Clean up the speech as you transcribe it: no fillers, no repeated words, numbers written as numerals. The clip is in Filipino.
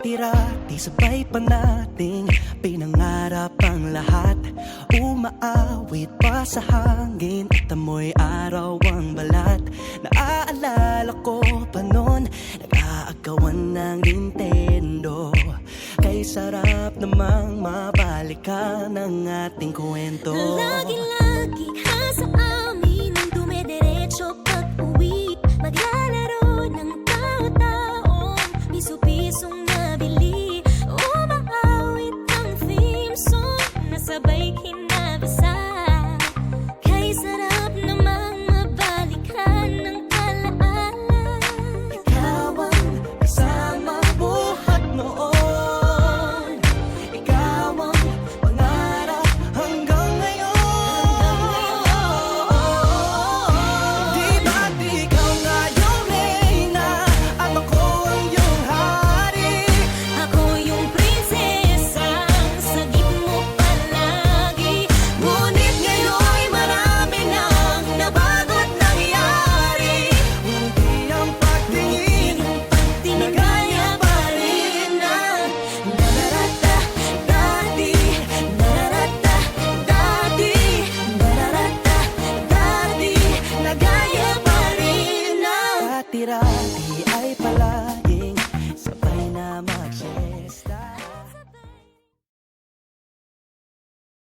tira, di sabay pa nating pinangarap ang lahat. Umaawit pa sa hangin at amoy araw ang balat. Naaalala ko pa noon, nag-aagawan ng Nintendo. Kay sarap namang mabalikan ang ating kwento. Lagi-lagi ka sa amin ang dumediretso pag-uwi. Maglalaro ng tao-taong piso-pisong